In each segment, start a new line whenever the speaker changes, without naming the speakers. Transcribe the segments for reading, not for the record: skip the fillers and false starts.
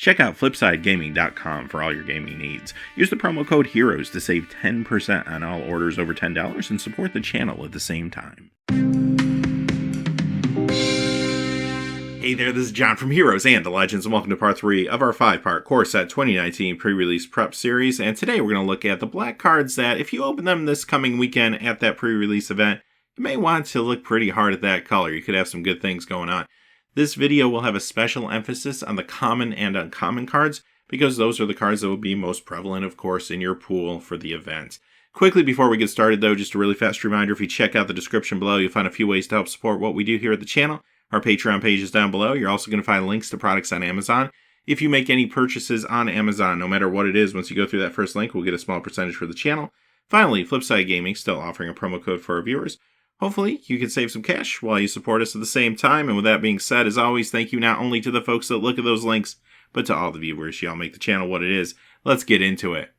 Check out FlipsideGaming.com for all your gaming needs. Use the promo code HEROES to save 10% on all orders over $10 and support the channel at the same time. Hey there, this is John from Heroes and the Legends, and welcome to part 3 of our 5-part Core Set 2019 pre-release prep series. And today we're going to look at the black cards that, if you open them this coming weekend at that pre-release event, you may want to look pretty hard at that color. You could have some good things going on. This video will have a special emphasis on the common and uncommon cards, because those are the cards that will be most prevalent, of course, in your pool for the event. Quickly before we get started though, just a really fast reminder, if you check out the description below, you'll find a few ways to help support what we do here at the channel. Our Patreon page is down below. You're also going to find links to products on Amazon. If you make any purchases on Amazon, no matter what it is, once you go through that first link, we'll get a small percentage for the channel. Finally, Flipside Gaming still offering a promo code for our viewers. Hopefully, you can save some cash while you support us at the same time. And with that being said, as always, thank you not only to the folks that look at those links, but to all the viewers. Y'all make the channel what it is. Let's get into it.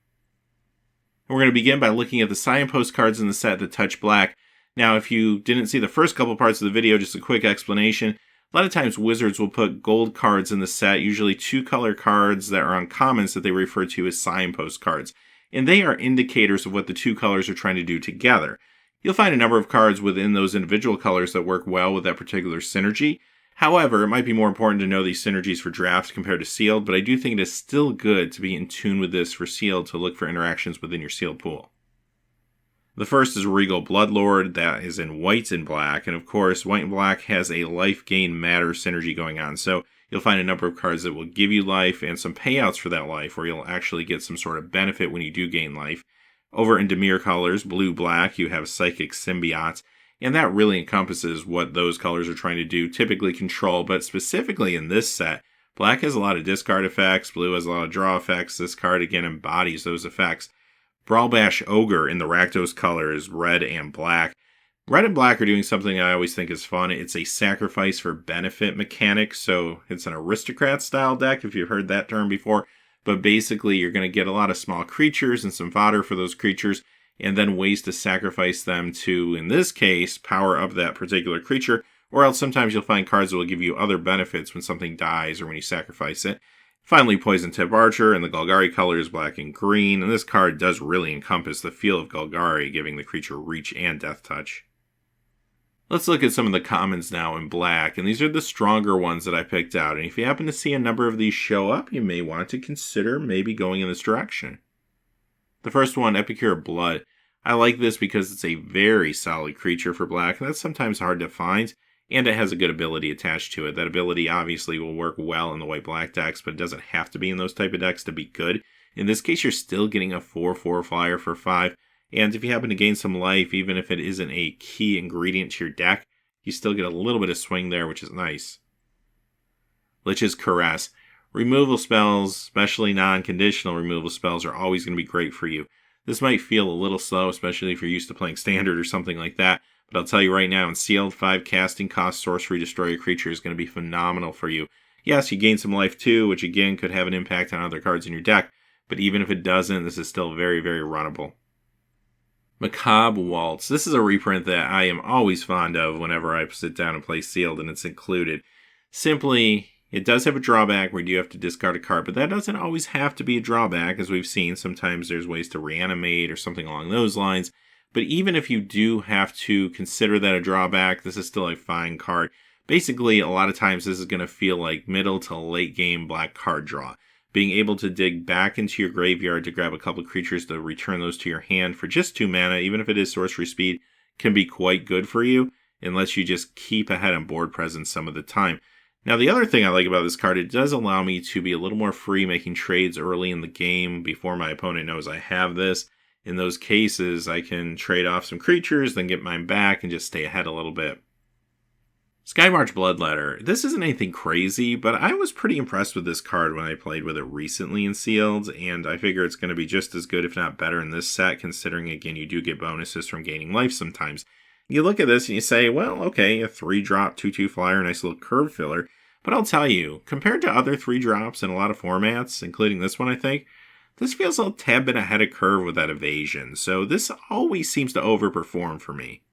We're going to begin by looking at the signpost cards in the set that touch black. Now, if you didn't see the first couple parts of the video, just a quick explanation. A lot of times Wizards will put gold cards in the set, usually 2-color cards that are uncommons that they refer to as signpost cards. And they are indicators of what the 2 colors are trying to do together. You'll find a number of cards within those individual colors that work well with that particular synergy. However, it might be more important to know these synergies for draft compared to sealed, but I do think it is still good to be in tune with this for sealed to look for interactions within your sealed pool. The first is Regal Bloodlord, that is in white and black, and of course, white and black has a life gain matter synergy going on, so you'll find a number of cards that will give you life and some payouts for that life, where you'll actually get some sort of benefit when you do gain life. Over in Dimir colors, blue-black, you have Psychic Symbiote, and that really encompasses what those colors are trying to do, typically control, but specifically in this set, black has a lot of discard effects, blue has a lot of draw effects. This card again embodies those effects. Brawlbash Ogre in the Rakdos colors, red and black. Red and black are doing something I always think is fun. It's a sacrifice for benefit mechanic, so it's an aristocrat style deck, if you've heard that term before. But basically, you're going to get a lot of small creatures and some fodder for those creatures, and then ways to sacrifice them to, in this case, power up that particular creature, or else sometimes you'll find cards that will give you other benefits when something dies or when you sacrifice it. Finally, Poison Tip Archer in the Golgari colors, black and green, and this card does really encompass the feel of Golgari, giving the creature reach and death touch. Let's look at some of the commons now in black, and these are the stronger ones that I picked out, and if you happen to see a number of these show up, you may want to consider maybe going in this direction. The first one, Epicure of Blood. I like this because it's a very solid creature for black, and that's sometimes hard to find, and it has a good ability attached to it. That ability obviously will work well in the white-black decks, but it doesn't have to be in those type of decks to be good. In this case, you're still getting a 4/4 flyer for 5, and if you happen to gain some life, even if it isn't a key ingredient to your deck, you still get a little bit of swing there, which is nice. Lich's Caress. Removal spells, especially non-conditional removal spells, are always going to be great for you. This might feel a little slow, especially if you're used to playing Standard or something like that, but I'll tell you right now, in Sealed, 5 casting cost sorcery destroy a creature is going to be phenomenal for you. Yes, you gain some life too, which again could have an impact on other cards in your deck, but even if it doesn't, this is still very, very runnable. Macabre Waltz. This is a reprint that I am always fond of whenever I sit down and play Sealed, and it's included. Simply, it does have a drawback where you do have to discard a card, but that doesn't always have to be a drawback, as we've seen. Sometimes there's ways to reanimate or something along those lines. But even if you do have to consider that a drawback, this is still a fine card. Basically, a lot of times this is going to feel like middle to late game black card draw. Being able to dig back into your graveyard to grab a couple of creatures to return those to your hand for just 2 mana, even if it is sorcery speed, can be quite good for you, unless you just keep ahead on board presence some of the time. Now, the other thing I like about this card, it does allow me to be a little more free making trades early in the game before my opponent knows I have this. In those cases, I can trade off some creatures, then get mine back, and just stay ahead a little bit. Skymarch Bloodletter. This isn't anything crazy, but I was pretty impressed with this card when I played with it recently in Sealed, and I figure it's going to be just as good, if not better, in this set, considering, again, you do get bonuses from gaining life sometimes. You look at this and you say, well, okay, a 3-drop, 2/2 flyer, nice little curve filler, but I'll tell you, compared to other 3-drops in a lot of formats, including this one, I think, this feels a tad bit ahead of curve with that evasion, so this always seems to overperform for me.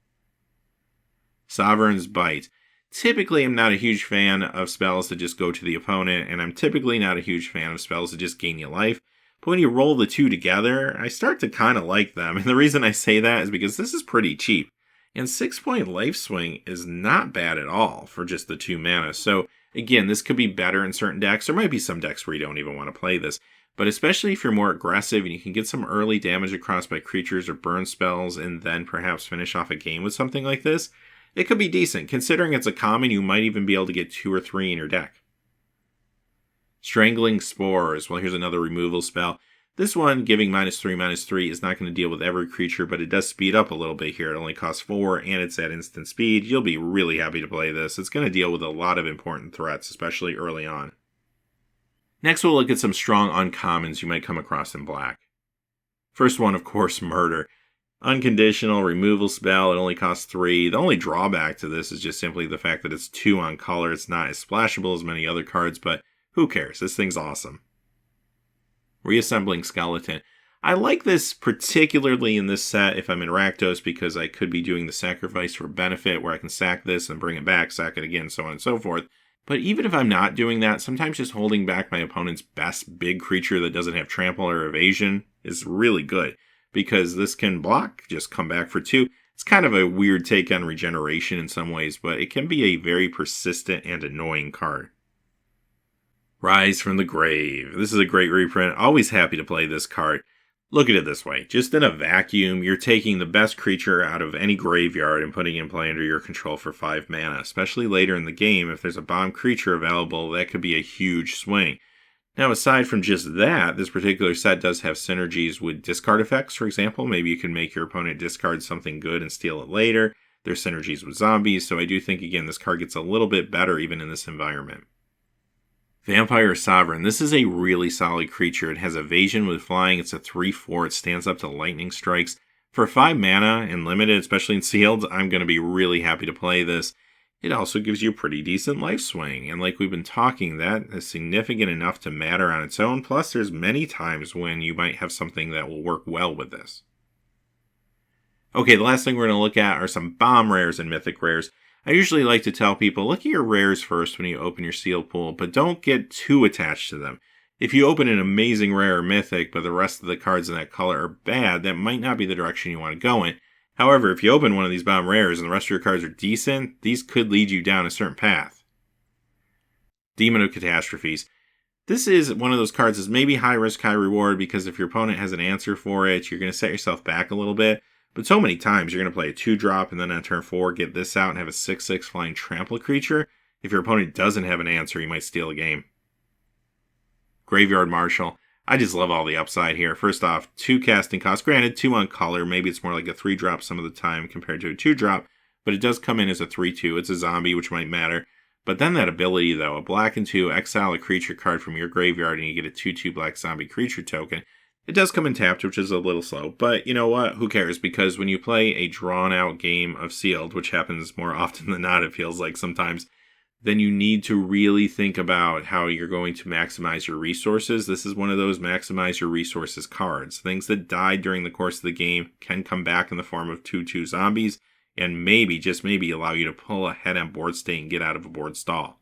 Sovereign's Bite. Typically, I'm not a huge fan of spells that just go to the opponent, and I'm typically not a huge fan of spells that just gain you life. But when you roll the two together, I start to kind of like them. And the reason I say that is because this is pretty cheap. And 6-point life swing is not bad at all for just the 2 mana. So again, this could be better in certain decks. There might be some decks where you don't even want to play this. But especially if you're more aggressive and you can get some early damage across by creatures or burn spells and then perhaps finish off a game with something like this, it could be decent. Considering it's a common, you might even be able to get 2 or 3 in your deck. Strangling Spores. Well, here's another removal spell. This one, giving -3/-3, is not going to deal with every creature, but it does speed up a little bit here. It only costs 4, and it's at instant speed. You'll be really happy to play this. It's going to deal with a lot of important threats, especially early on. Next, we'll look at some strong uncommons you might come across in black. First one, of course, Murder. Unconditional removal spell. It only costs 3. The only drawback to this is just simply the fact that it's 2 on color. It's not as splashable as many other cards, but who cares? This thing's awesome. Reassembling Skeleton. I like this particularly in this set if I'm in Rakdos because I could be doing the sacrifice for benefit where I can sack this and bring it back, sack it again, so on and so forth. But even if I'm not doing that, sometimes just holding back my opponent's best big creature that doesn't have trample or evasion is really good because this can block, just come back for 2. It's kind of a weird take on regeneration in some ways, but it can be a very persistent and annoying card. Rise from the Grave. This is a great reprint. Always happy to play this card. Look at it this way. Just in a vacuum, you're taking the best creature out of any graveyard and putting it in play under your control for 5 mana. Especially later in the game, if there's a bomb creature available, that could be a huge swing. Now, aside from just that, this particular set does have synergies with discard effects, for example. Maybe you can make your opponent discard something good and steal it later. There's synergies with zombies, so I do think, again, this card gets a little bit better even in this environment. Vampire Sovereign. This is a really solid creature. It has evasion with flying. It's a 3/4. It stands up to lightning strikes. For 5 mana and limited, especially in sealed, I'm going to be really happy to play this. It also gives you a pretty decent life swing. And like we've been talking, that is significant enough to matter on its own. Plus, there's many times when you might have something that will work well with this. Okay, the last thing we're going to look at are some bomb rares and mythic rares. I usually like to tell people, look at your rares first when you open your sealed pool, but don't get too attached to them. If you open an amazing rare or mythic, but the rest of the cards in that color are bad, that might not be the direction you want to go in. However, if you open one of these bomb rares and the rest of your cards are decent, these could lead you down a certain path. Demon of Catastrophes. This is one of those cards that's maybe high risk, high reward, because if your opponent has an answer for it, you're going to set yourself back a little bit. But so many times you're going to play a 2-drop and then on turn 4 get this out and have a 6/6 flying trample creature. If your opponent doesn't have an answer, you might steal a game. Graveyard Marshal. I just love all the upside here. First off, 2 casting costs. Granted, 2 on color. Maybe it's more like a 3-drop some of the time compared to a 2-drop. But it does come in as a 3/2. It's a zombie, which might matter. But then that ability, though, a black and 2, exile a creature card from your graveyard and you get a 2/2 black zombie creature token. It does come in tapped, which is a little slow, but you know what? Who cares? Because when you play a drawn-out game of sealed, which happens more often than not, it feels like sometimes, then you need to really think about how you're going to maximize your resources. This is one of those maximize your resources cards. Things that died during the course of the game can come back in the form of 2/2 zombies, and maybe, just maybe, allow you to pull ahead on board state and get out of a board stall.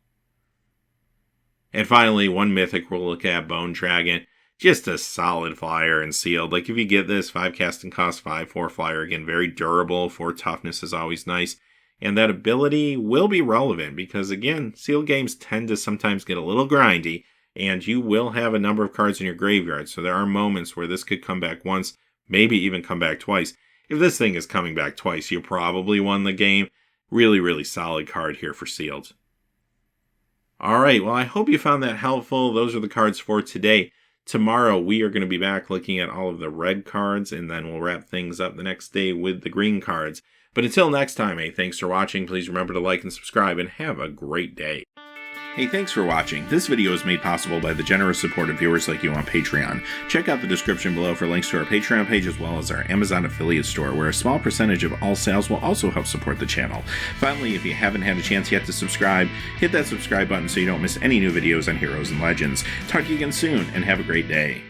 And finally, one mythic we'll look at, Bone Dragon. Just a solid flyer and sealed. Like if you get this, 5 casting cost, 5/4 flyer. Again, very durable. 4 toughness is always nice. And that ability will be relevant because, again, sealed games tend to sometimes get a little grindy. And you will have a number of cards in your graveyard. So there are moments where this could come back once, maybe even come back twice. If this thing is coming back twice, you probably won the game. Really, really solid card here for sealed. Alright, well I hope you found that helpful. Those are the cards for today. Tomorrow, we are going to be back looking at all of the red cards, and then we'll wrap things up the next day with the green cards. But until next time, thanks for watching. Please remember to like and subscribe, and have a great day. Hey, thanks for watching. This video is made possible by the generous support of viewers like you on Patreon. Check out the description below for links to our Patreon page as well as our Amazon affiliate store, where a small percentage of all sales will also help support the channel. Finally, if you haven't had a chance yet to subscribe, hit that subscribe button so you don't miss any new videos on Heroes and Legends. Talk to you again soon, and have a great day.